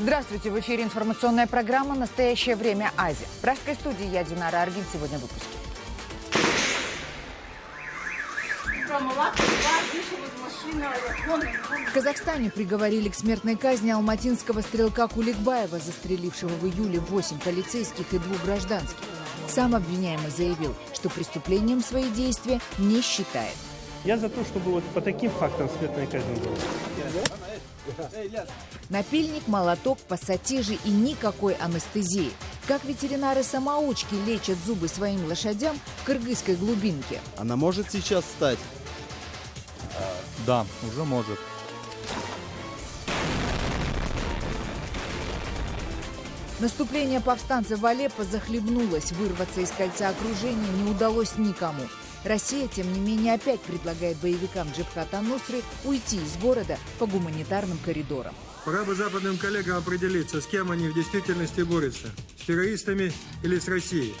Здравствуйте! В эфире информационная программа «Настоящее время. Азия». В пражской студии я, Динара Аргин. Сегодня в выпуске. В Казахстане приговорили к смертной казни алматинского стрелка Куликбаева, застрелившего в июле 8 полицейских и 2 гражданских. Сам обвиняемый заявил, что преступлением свои действия не считает. Я за то, чтобы вот по таким фактам смертная казнь была. Напильник, молоток, пассатижи и никакой анестезии. Как ветеринары-самоучки лечат зубы своим лошадям в кыргызской глубинке. Она может сейчас стать? Да, уже может. Наступление повстанцев в Алеппо захлебнулось. Вырваться из кольца окружения не удалось никому. Россия, тем не менее, опять предлагает боевикам Джабхат ан-Нусры уйти из города по гуманитарным коридорам. Пора бы западным коллегам определиться, с кем они в действительности борются. С террористами или с Россией.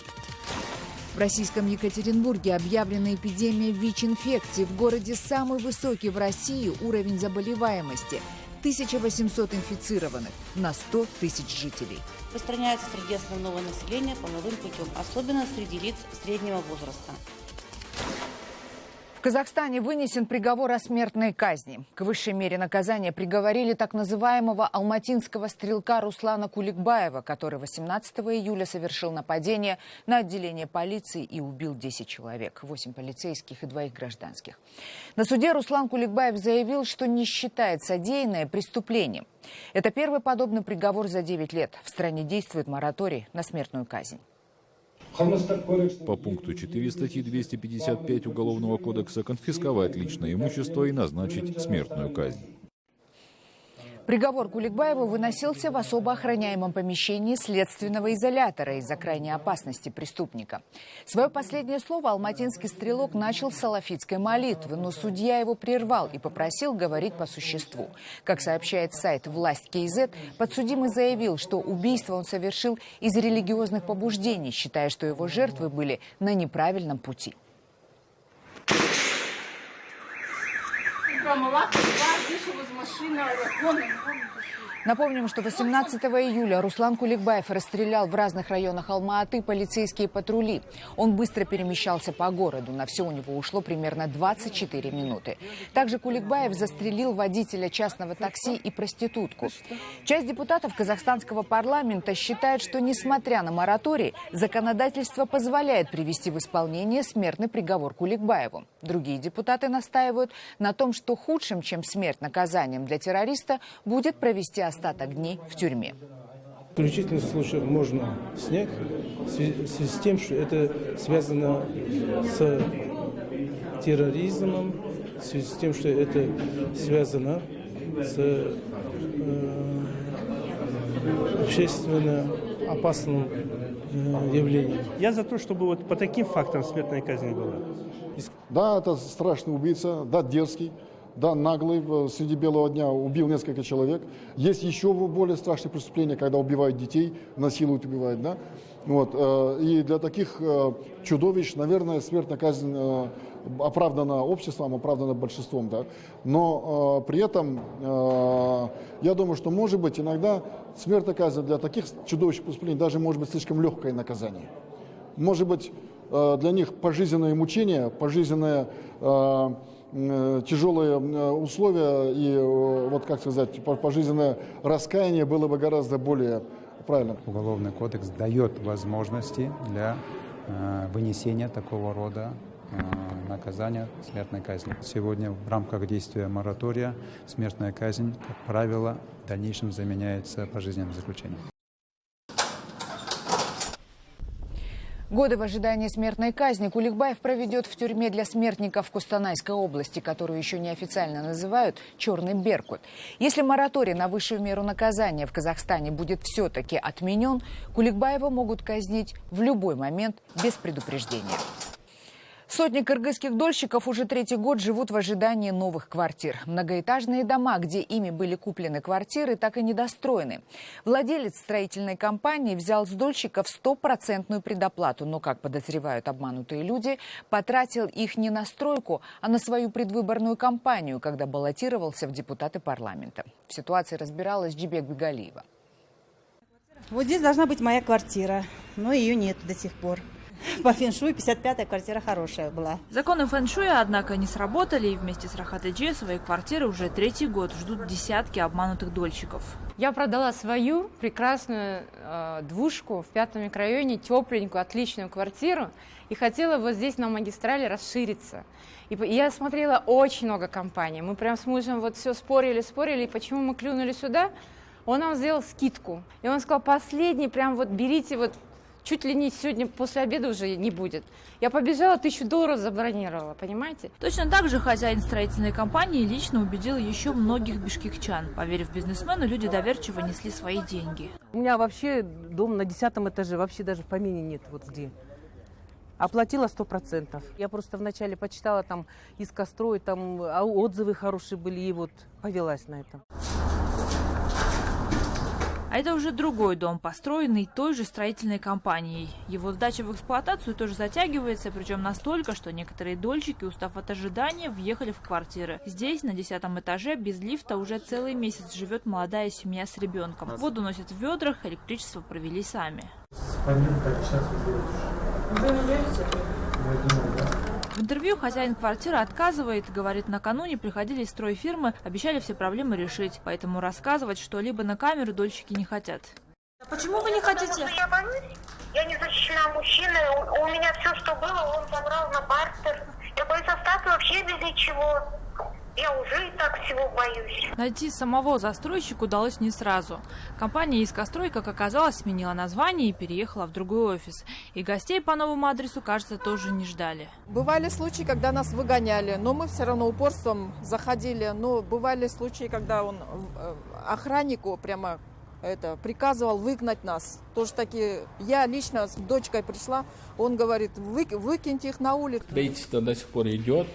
В российском Екатеринбурге объявлена эпидемия ВИЧ-инфекции. В городе самый высокий в России уровень заболеваемости. 1800 инфицированных на 100 тысяч жителей. Распространяется среди основного населения половым путем, особенно среди лиц среднего возраста. В Казахстане вынесен приговор о смертной казни. К высшей мере наказания приговорили так называемого алматинского стрелка Руслана Куликбаева, который 18 июля совершил нападение на отделение полиции и убил 10 человек, 8 полицейских и 2 гражданских. На суде Руслан Куликбаев заявил, что не считает содеянное преступлением. Это первый подобный приговор за 9 лет. В стране действует мораторий на смертную казнь. По пункту 4 статьи 255 Уголовного кодекса конфисковать личное имущество и назначить смертную казнь. Приговор Куликбаеву выносился в особо охраняемом помещении следственного изолятора из-за крайней опасности преступника. Свое последнее слово алматинский стрелок начал с салафитской молитвы, но судья его прервал и попросил говорить по существу. Как сообщает сайт «Власть.кз», подсудимый заявил, что убийство он совершил из религиозных побуждений, считая, что его жертвы были на неправильном пути. Напомним, что 18 июля Руслан Куликбаев расстрелял в разных районах Алма-Аты полицейские патрули. Он быстро перемещался по городу. На все у него ушло примерно 24 минуты. Также Куликбаев застрелил водителя частного такси и проститутку. Часть депутатов казахстанского парламента считает, что, несмотря на мораторий, законодательство позволяет привести в исполнение смертный приговор Куликбаеву. Другие депутаты настаивают на том, что худшим, чем смерть, наказанием для террориста будет провести остаток дней в тюрьме. Исключительный случай можно снять в связи с тем, что это связано с терроризмом, в связи с тем, что это связано с общественно опасным явлением. Я за то, чтобы вот по таким фактам смертная казнь была. Да, это страшный убийца, да, дерзкий, да, наглый, среди белого дня убил несколько человек. Есть еще более страшные преступления, когда убивают детей, насилуют, убивают, да. Вот, и для таких чудовищ, наверное, смертная казнь оправдана обществом, оправдана большинством, да. Но при этом, я думаю, что, может быть, иногда смертная казнь для таких чудовищных преступлений даже может быть слишком легкое наказание. Может быть, для них пожизненное мучение, пожизненное тяжелые условия и, вот как сказать, пожизненное раскаяние было бы гораздо более правильным. Уголовный кодекс дает возможности для вынесения такого рода наказания смертной казни. Сегодня в рамках действия моратория смертная казнь, как правило, в дальнейшем заменяется пожизненным заключением. Годы в ожидании смертной казни Куликбаев проведет в тюрьме для смертников Костанайской области, которую еще неофициально называют «Черный Беркут». Если мораторий на высшую меру наказания в Казахстане будет все-таки отменен, Куликбаева могут казнить в любой момент без предупреждения. Сотни кыргызских дольщиков уже 3-й год живут в ожидании новых квартир. Многоэтажные дома, где ими были куплены квартиры, так и недостроены. Владелец строительной компании взял с дольщиков 100% предоплату, но, как подозревают обманутые люди, потратил их не на стройку, а на свою предвыборную кампанию, когда баллотировался в депутаты парламента. В ситуации разбиралась Джибек Бегалиева. Вот здесь должна быть моя квартира, но ее нет до сих пор. По фэншуй 55-я квартира хорошая была. Законы фэншуя, однако, не сработали, и вместе с Рахат Эджи своей квартиры уже 3-й год ждут десятки обманутых дольщиков. Я продала свою прекрасную двушку в 5-м микрорайоне, тепленькую, отличную квартиру, и хотела вот здесь на магистрали расшириться. И я смотрела очень много компаний. Мы прям с мужем вот все спорили, и почему мы клюнули сюда. Он нам сделал скидку. И он сказал, последний, прям вот берите, вот чуть ли не сегодня после обеда уже не будет. Я побежала, $1000 забронировала, понимаете? Точно так же хозяин строительной компании лично убедил еще многих бишкекчан. Поверив бизнесмену, люди доверчиво несли свои деньги. У меня вообще дом на 10-м этаже, вообще даже в помине нет вот где. Оплатила 100%. Я просто вначале почитала там Искострой, там отзывы хорошие были, и вот повелась на это. А это уже другой дом, построенный той же строительной компанией. Его сдача в эксплуатацию тоже затягивается, причем настолько, что некоторые дольщики, устав от ожидания, въехали в квартиры. Здесь, на 10-м этаже, без лифта уже целый месяц живет молодая семья с ребенком. Воду носят в ведрах, электричество провели сами. В интервью хозяин квартиры отказывает, говорит, накануне приходили из стройфирмы, обещали все проблемы решить, поэтому рассказывать что-либо на камеру дольщики не хотят. А почему вы не хотите? Я боюсь, я не защищена мужчиной, у меня все, что было, он забрал на бартер. Я боюсь остаться вообще без ничего. Я уже и так всего боюсь. Найти самого застройщика удалось не сразу. Компания «Искострой», как оказалось, сменила название и переехала в другой офис. И гостей по новому адресу, кажется, тоже не ждали. Бывали случаи, когда нас выгоняли, но мы все равно упорством заходили. Но бывали случаи, когда он охраннику прямо приказывал выгнать нас. Тоже таки, я лично с дочкой пришла, он говорит, выкиньте их на улицу. Строительство до сих пор идет.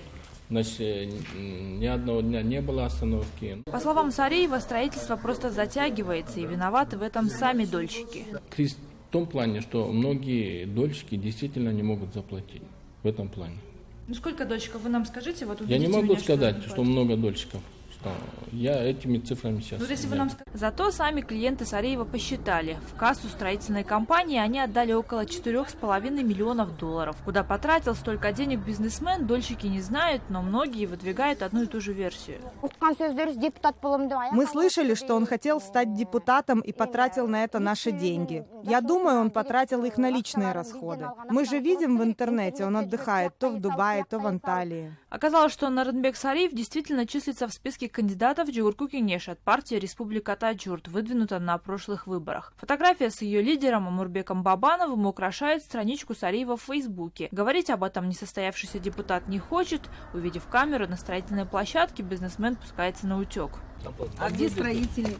Значит, ни одного дня не было остановки. По словам Сариева, строительство просто затягивается, и виноваты в этом сами дольщики. Кризис в том плане, что многие дольщики действительно не могут заплатить. В этом плане. Ну сколько дольщиков, вы нам скажите? Вот я не могу сказать, что много дольщиков. Я этими цифрами сейчас. Если вы нам... Зато сами клиенты Сариева посчитали. В кассу строительной компании они отдали около $4,5 миллионов. Куда потратил столько денег бизнесмен, дольщики не знают, но многие выдвигают одну и ту же версию. Мы слышали, что он хотел стать депутатом и потратил на это наши деньги. Я думаю, он потратил их на личные расходы. Мы же видим в интернете, он отдыхает то в Дубае, то в Анталии. Оказалось, что Нарынбек Сариев действительно числится в списке кандидатов в Джугурку Кенеш от партии Республика Таджурт, выдвинута на прошлых выборах. Фотография с ее лидером Амурбеком Бабановым украшает страничку Сариева в Фейсбуке. Говорить об этом несостоявшийся депутат не хочет. Увидев камеру на строительной площадке, бизнесмен пускается на утек. А где строители?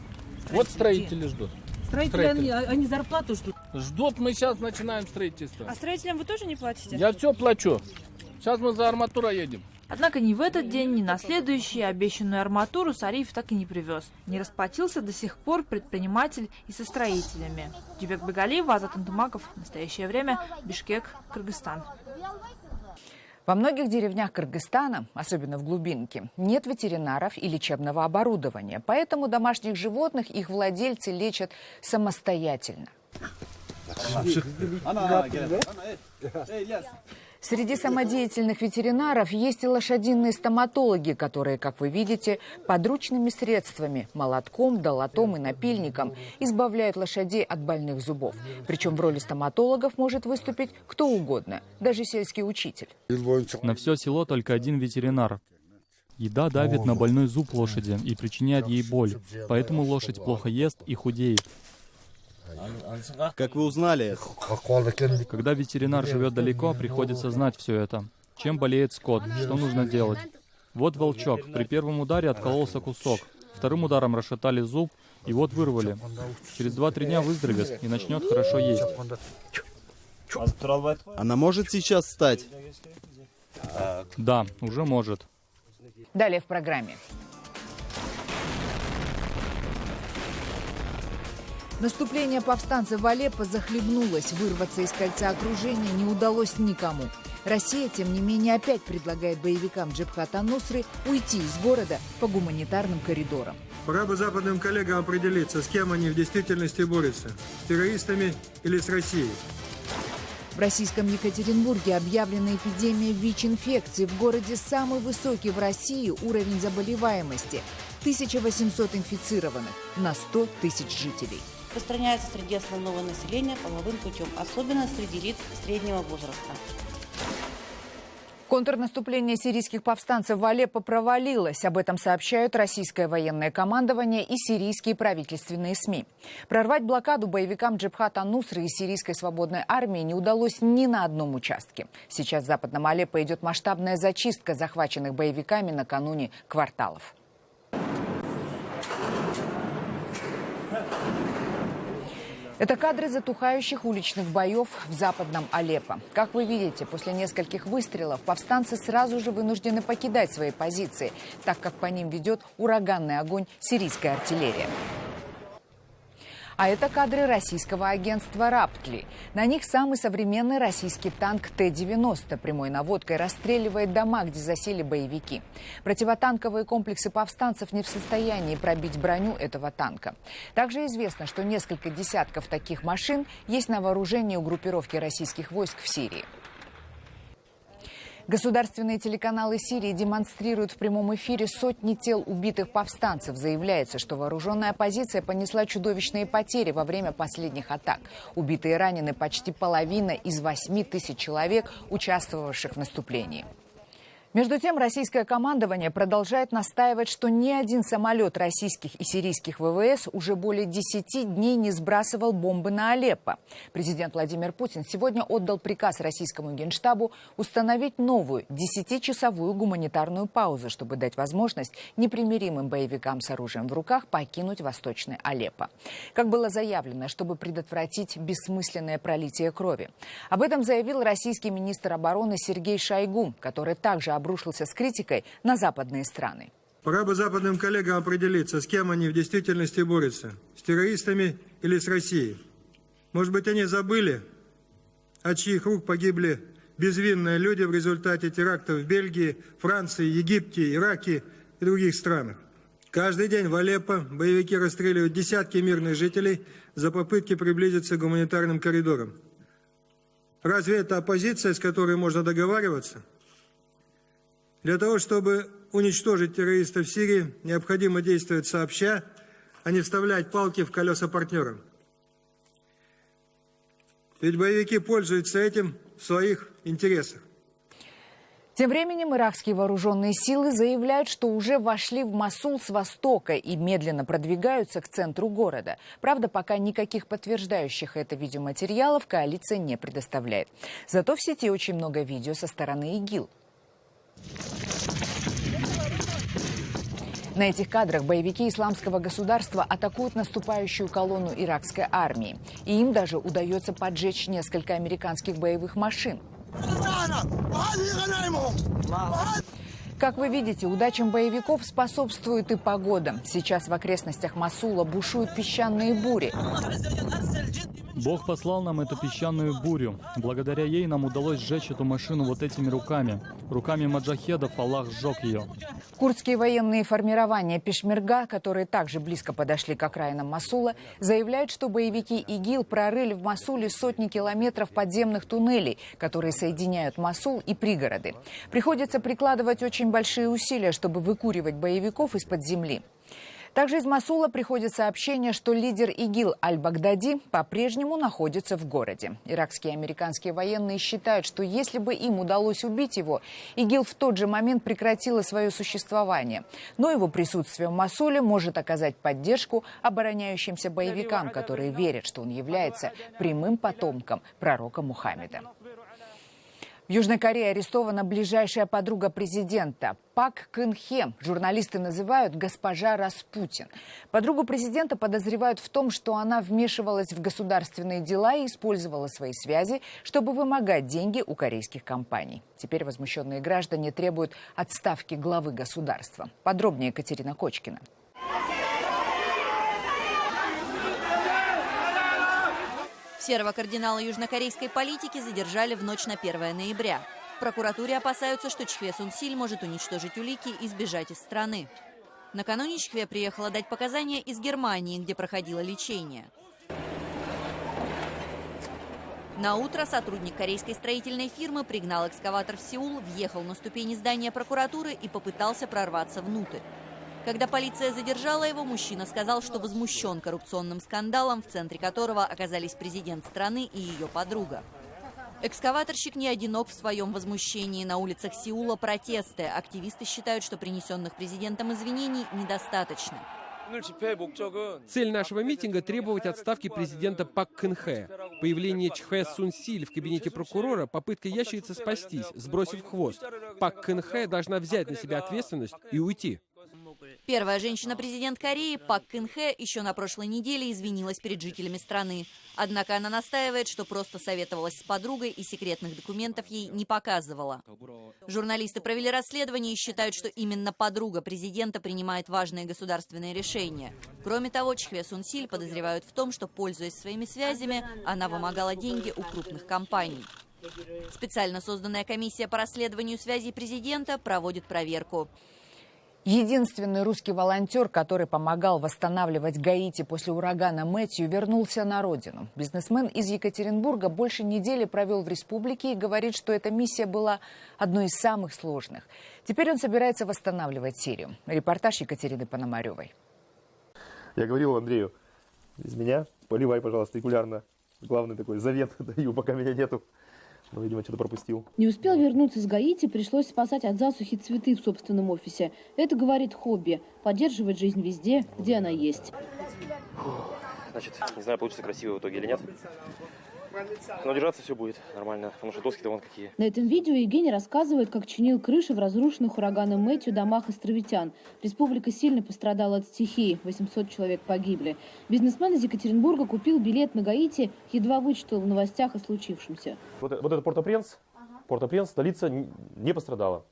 Вот строители ждут. Строители, они зарплату ждут? Ждут, мы сейчас начинаем строительство. А строителям вы тоже не платите? Я все плачу. Сейчас мы за арматурой едем. Однако ни в этот день, ни на следующий обещанную арматуру Сариев так и не привез. Не расплатился до сих пор предприниматель и со строителями. Дюбек Бегалиев, Азат Антумаков. В настоящее время Бишкек, Кыргызстан. Во многих деревнях Кыргызстана, особенно в глубинке, нет ветеринаров и лечебного оборудования. Поэтому домашних животных их владельцы лечат самостоятельно. Среди самодеятельных ветеринаров есть и лошадиные стоматологи, которые, как вы видите, подручными средствами, молотком, долотом и напильником избавляют лошадей от больных зубов. Причем в роли стоматологов может выступить кто угодно, даже сельский учитель. На все село только один ветеринар. Еда давит на больной зуб лошади и причиняет ей боль, поэтому лошадь плохо ест и худеет. Как вы узнали это? Когда ветеринар живет далеко, приходится знать все это. Чем болеет скот, что нужно делать. Вот волчок, при первом ударе откололся кусок, вторым ударом расшатали зуб и вот вырвали. Через 2-3 дня выздоровеет и начнет хорошо есть. Она может сейчас встать? Да, уже может. Далее в программе. Наступление повстанцев в Алеппо захлебнулось. Вырваться из кольца окружения не удалось никому. Россия, тем не менее, опять предлагает боевикам Джабхат ан-Нусры уйти из города по гуманитарным коридорам. Пора бы западным коллегам определиться, с кем они в действительности борются. С террористами или с Россией. В российском Екатеринбурге объявлена эпидемия ВИЧ-инфекции. В городе самый высокий в России уровень заболеваемости – 1800 инфицированных на 100 тысяч жителей. Распространяется среди основного населения половым путем, особенно среди лиц среднего возраста. Контрнаступление сирийских повстанцев в Алеппо провалилось. Об этом сообщают российское военное командование и сирийские правительственные СМИ. Прорвать блокаду боевикам Джабхат ан-Нусры и сирийской свободной армии не удалось ни на одном участке. Сейчас в западном Алеппо идет масштабная зачистка захваченных боевиками накануне кварталов. Это кадры затухающих уличных боев в западном Алеппо. Как вы видите, после нескольких выстрелов повстанцы сразу же вынуждены покидать свои позиции, так как по ним ведет ураганный огонь сирийская артиллерия. А это кадры российского агентства «Раптли». На них самый современный российский танк Т-90 прямой наводкой расстреливает дома, где засели боевики. Противотанковые комплексы повстанцев не в состоянии пробить броню этого танка. Также известно, что несколько десятков таких машин есть на вооружении у группировки российских войск в Сирии. Государственные телеканалы Сирии демонстрируют в прямом эфире сотни тел убитых повстанцев. Заявляется, что вооруженная оппозиция понесла чудовищные потери во время последних атак. Убиты и ранены почти половина из 8 тысяч человек, участвовавших в наступлении. Между тем, российское командование продолжает настаивать, что ни один самолет российских и сирийских ВВС уже более 10 дней не сбрасывал бомбы на Алеппо. Президент Владимир Путин сегодня отдал приказ российскому Генштабу установить новую 10-часовую гуманитарную паузу, чтобы дать возможность непримиримым боевикам с оружием в руках покинуть восточный Алеппо. Как было заявлено, чтобы предотвратить бессмысленное пролитие крови. Об этом заявил российский министр обороны Сергей Шойгу, который также обрушился с критикой на западные страны. Пора бы западным коллегам определиться, с кем они в действительности борются. С террористами или с Россией. Может быть, они забыли, от чьих рук погибли безвинные люди в результате терактов в Бельгии, Франции, Египте, Ираке и других странах. Каждый день в Алеппо боевики расстреливают десятки мирных жителей за попытки приблизиться к гуманитарным коридорам. Разве это оппозиция, с которой можно договариваться? Для того, чтобы уничтожить террористов в Сирии, необходимо действовать сообща, а не вставлять палки в колеса партнерам. Ведь боевики пользуются этим в своих интересах. Тем временем иракские вооруженные силы заявляют, что уже вошли в Мосул с востока и медленно продвигаются к центру города. Правда, пока никаких подтверждающих это видеоматериалов коалиция не предоставляет. Зато в сети очень много видео со стороны ИГИЛ. На этих кадрах боевики исламского государства атакуют наступающую колонну иракской армии. И им даже удается поджечь несколько американских боевых машин. Как вы видите, удачам боевиков способствует и погода. Сейчас в окрестностях Мосула бушуют песчаные бури. Бог послал нам эту песчаную бурю. Благодаря ей нам удалось сжечь эту машину вот этими руками. Руками маджахедов Аллах сжег ее. Курдские военные формирования Пешмерга, которые также близко подошли к окраинам Мосула, заявляют, что боевики ИГИЛ прорыли в Мосуле сотни километров подземных туннелей, которые соединяют Мосул и пригороды. Приходится прикладывать очень большие усилия, чтобы выкуривать боевиков из-под земли. Также из Мосула приходит сообщение, что лидер ИГИЛ Аль-Багдади по-прежнему находится в городе. Иракские и американские военные считают, что если бы им удалось убить его, ИГИЛ в тот же момент прекратило свое существование. Но его присутствие в Мосуле может оказать поддержку обороняющимся боевикам, которые верят, что он является прямым потомком пророка Мухаммеда. В Южной Корее арестована ближайшая подруга президента Пак Кын Хе. Журналисты называют госпожа Распутин. Подругу президента подозревают в том, что она вмешивалась в государственные дела и использовала свои связи, чтобы вымогать деньги у корейских компаний. Теперь возмущенные граждане требуют отставки главы государства. Подробнее Екатерина Кочкина. Серого кардинала южнокорейской политики задержали в ночь на 1 ноября. В прокуратуре опасаются, что Чхве Сунсиль может уничтожить улики и сбежать из страны. Накануне Чхве приехала дать показания из Германии, где проходило лечение. На утро сотрудник корейской строительной фирмы пригнал экскаватор в Сеул, въехал на ступени здания прокуратуры и попытался прорваться внутрь. Когда полиция задержала его, мужчина сказал, что возмущен коррупционным скандалом, в центре которого оказались президент страны и ее подруга. Экскаваторщик не одинок в своем возмущении. На улицах Сеула протесты. Активисты считают, что принесенных президентом извинений недостаточно. Цель нашего митинга – требовать отставки президента Пак Кын Хэ. Появление Чхве Сунсиль в кабинете прокурора – попытка ящерицы спастись, сбросив хвост. Пак Кын Хэ должна взять на себя ответственность и уйти. Первая женщина-президент Кореи Пак Кын Хэ еще на прошлой неделе извинилась перед жителями страны. Однако она настаивает, что просто советовалась с подругой и секретных документов ей не показывала. Журналисты провели расследование и считают, что именно подруга президента принимает важные государственные решения. Кроме того, Чхве Сунсиль подозревают в том, что, пользуясь своими связями, она вымогала деньги у крупных компаний. Специально созданная комиссия по расследованию связей президента проводит проверку. Единственный русский волонтер, который помогал восстанавливать Гаити после урагана Мэтью, вернулся на родину. Бизнесмен из Екатеринбурга больше недели провел в республике и говорит, что эта миссия была одной из самых сложных. Теперь он собирается восстанавливать Сирию. Репортаж Екатерины Пономаревой. Я говорил Андрею, без меня поливай, пожалуйста, регулярно. Главный такой завет даю, пока меня нету. Но, видимо, что-то пропустил. Не успел вернуться с Гаити, пришлось спасать от засухи цветы в собственном офисе. Это, говорит, хобби. Поддерживать жизнь везде, где она есть. Значит, не знаю, получится красиво в итоге или нет. Но держаться все будет нормально, потому что доски-то вон какие. На этом видео Евгений рассказывает, как чинил крыши в разрушенных ураганом Мэтью домах островитян. Республика сильно пострадала от стихии, 800 человек погибли. Бизнесмен из Екатеринбурга купил билет на Гаити, едва вычитал в новостях о случившемся. Вот это Порт-о-Пренс. Порт-о-Пренс, столица не пострадала.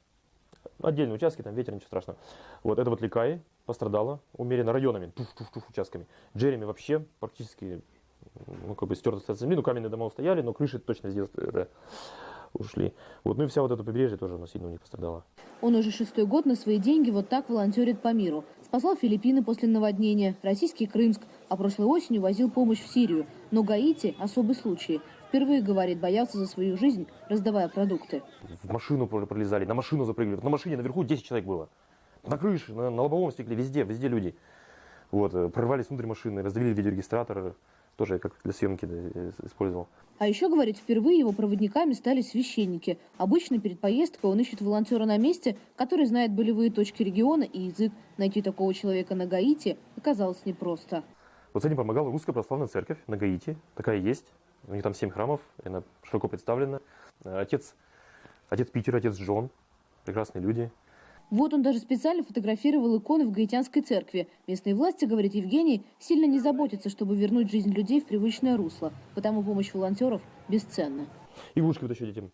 Отдельные участки, там ветер, ничего страшного. Вот это вот Ликай пострадала умеренно районами, участками. Джереми вообще практически... стерто с земли, каменные дома устояли, но крыши точно здесь ушли. Вот, и вся вот эта побережье тоже сильно у них пострадала. Он уже 6-й год на свои деньги вот так волонтерит по миру. Спасал Филиппины после наводнения, российский Крымск, а прошлой осенью возил помощь в Сирию. Но Гаити – особый случай. Впервые, говорит, боялся за свою жизнь, раздавая продукты. В машину пролезали, на машину запрыгивали. На машине наверху 10 человек было. На крыше, на лобовом стекле, везде люди. Вот, прорвались внутрь машины, раздавили видеорегистратор. Тоже как для съемки использовал. А еще, говорит, впервые его проводниками стали священники. Обычно перед поездкой он ищет волонтера на месте, который знает болевые точки региона и язык. Найти такого человека на Гаити оказалось непросто. Вот с этим помогала Русская Православная Церковь на Гаити. Такая есть. У них там 7 храмов, она широко представлена. Отец Питер, отец Джон. Прекрасные люди. Вот он даже специально фотографировал иконы в гаитянской церкви. Местные власти, говорит Евгений, сильно не заботятся, чтобы вернуть жизнь людей в привычное русло. Потому помощь волонтеров бесценна. Игрушки вот еще детям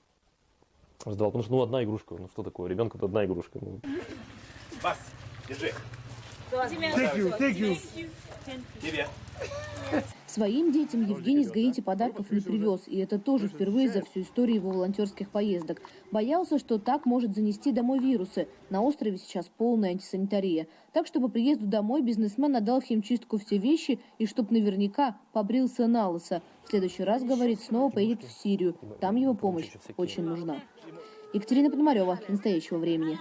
раздавал. Потому что одна игрушка. Что такое? Ребенку одна игрушка. Бас, держи. Thank you. Тебе. Своим детям Евгений с Гаити подарков не привез. И это тоже впервые за всю историю его волонтерских поездок. Боялся, что так может занести домой вирусы. На острове сейчас полная антисанитария. Так, чтобы приезду домой бизнесмен отдал в химчистку все вещи и чтоб наверняка побрился на лысо. В следующий раз, говорит, снова поедет в Сирию. Там его помощь очень нужна. Екатерина Пономарева. Для настоящего времени.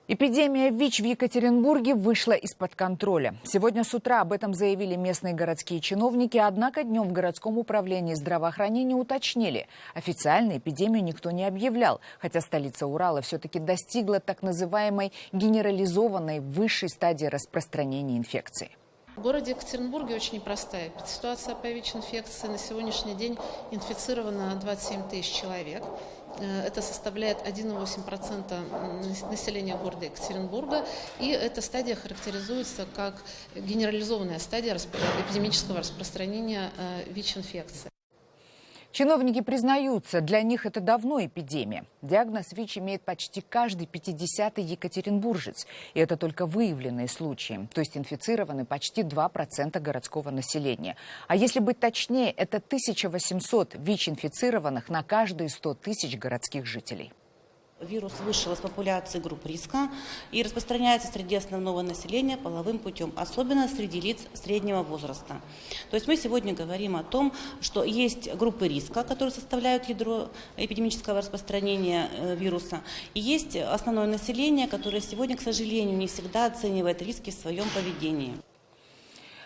Эпидемия ВИЧ в Екатеринбурге вышла из-под контроля. Сегодня с утра об этом заявили местные городские чиновники, однако днем в городском управлении здравоохранения уточнили. Официально эпидемию никто не объявлял, хотя столица Урала все-таки достигла так называемой генерализованной высшей стадии распространения инфекции. В городе Екатеринбурге очень непростая ситуация по ВИЧ-инфекции. На сегодняшний день инфицировано 27 тысяч человек. Это составляет 1,8% населения города Екатеринбурга. И эта стадия характеризуется как генерализованная стадия эпидемического распространения ВИЧ-инфекции. Чиновники признаются, для них это давно эпидемия. Диагноз ВИЧ имеет почти каждый 50-й екатеринбуржец. И это только выявленные случаи. То есть инфицированы почти 2% городского населения. А если быть точнее, это 1800 ВИЧ-инфицированных на каждые 100 тысяч городских жителей. Вирус вышел из популяции групп риска и распространяется среди основного населения половым путем, особенно среди лиц среднего возраста. То есть мы сегодня говорим о том, что есть группы риска, которые составляют ядро эпидемического распространения вируса, и есть основное население, которое сегодня, к сожалению, не всегда оценивает риски в своем поведении.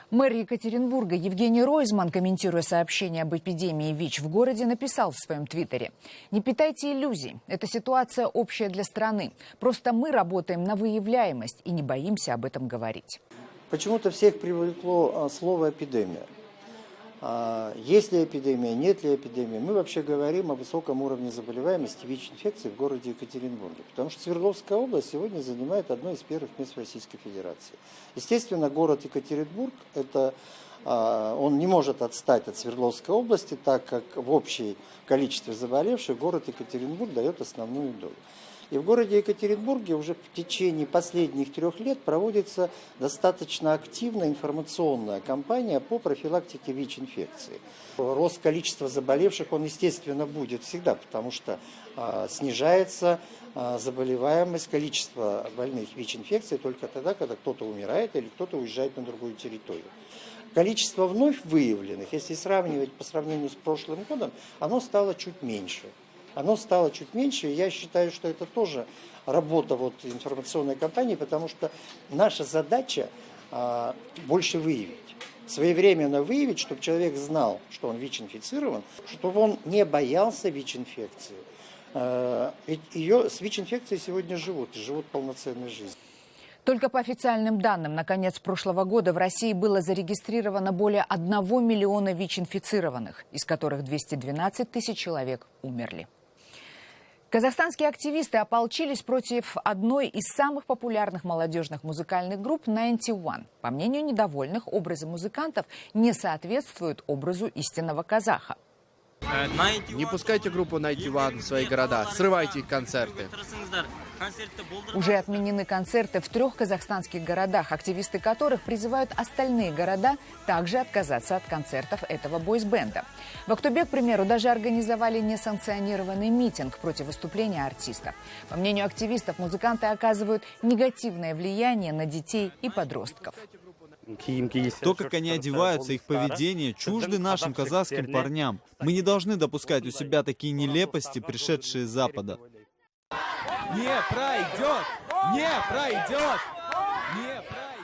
Мэр Екатеринбурга Евгений Ройзман, комментируя сообщение об эпидемии ВИЧ в городе, написал в своем твиттере: «Не питайте иллюзий. Эта ситуация общая для страны. Просто мы работаем на выявляемость и не боимся об этом говорить». Почему-то всех привлекло слово «эпидемия». Есть ли эпидемия, нет ли эпидемии. Мы вообще говорим о высоком уровне заболеваемости ВИЧ-инфекции в городе Екатеринбурге. Потому что Свердловская область сегодня занимает одно из первых мест в Российской Федерации. Естественно, город Екатеринбург, он не может отстать от Свердловской области, так как в общем количестве заболевших город Екатеринбург дает основную долю. И в городе Екатеринбурге уже в течение последних 3 лет проводится достаточно активная информационная кампания по профилактике ВИЧ-инфекции. Рост количества заболевших, он, естественно, будет всегда, потому что снижается заболеваемость, количество больных ВИЧ-инфекцией только тогда, когда кто-то умирает или кто-то уезжает на другую территорию. Количество вновь выявленных, если сравнивать по сравнению с прошлым годом, оно стало чуть меньше. И я считаю, что это тоже работа информационной кампании, потому что наша задача больше выявить. Своевременно выявить, чтобы человек знал, что он ВИЧ-инфицирован, чтобы он не боялся ВИЧ-инфекции. Ведь с ВИЧ-инфекцией сегодня живут полноценной жизнью. Только по официальным данным, на конец прошлого года в России было зарегистрировано более 1 миллиона ВИЧ-инфицированных, из которых 212 тысяч человек умерли. Казахстанские активисты ополчились против одной из самых популярных молодежных музыкальных групп «Ninety One». По мнению недовольных, образы музыкантов не соответствуют образу истинного казаха. Не пускайте группу Ninety One в свои города, срывайте их концерты. Уже отменены концерты в 3 казахстанских городах, активисты которых призывают остальные города также отказаться от концертов этого бойсбенда. В Актубе, к примеру, даже организовали несанкционированный митинг против выступления артистов. По мнению активистов, музыканты оказывают негативное влияние на детей и подростков. То, как они одеваются, их поведение чужды нашим казахским парням. Мы не должны допускать у себя такие нелепости, пришедшие с Запада. Не пройдет! Не пройдет!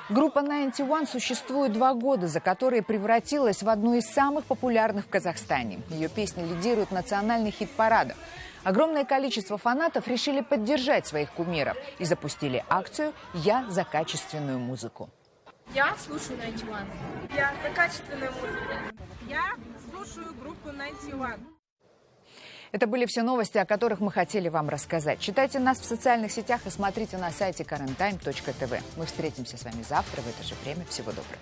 Группа Ninety One существует 2 года, за которые превратилась в одну из самых популярных в Казахстане. Ее песни лидируют в национальных хит-парадах. Огромное количество фанатов решили поддержать своих кумиров и запустили акцию «Я за качественную музыку». Я слушаю Ninety One. Я за качественную музыку. Я слушаю группу Ninety One. Это были все новости, о которых мы хотели вам рассказать. Читайте нас в социальных сетях и смотрите на сайте currenttime.tv. Мы встретимся с вами завтра в это же время. Всего доброго.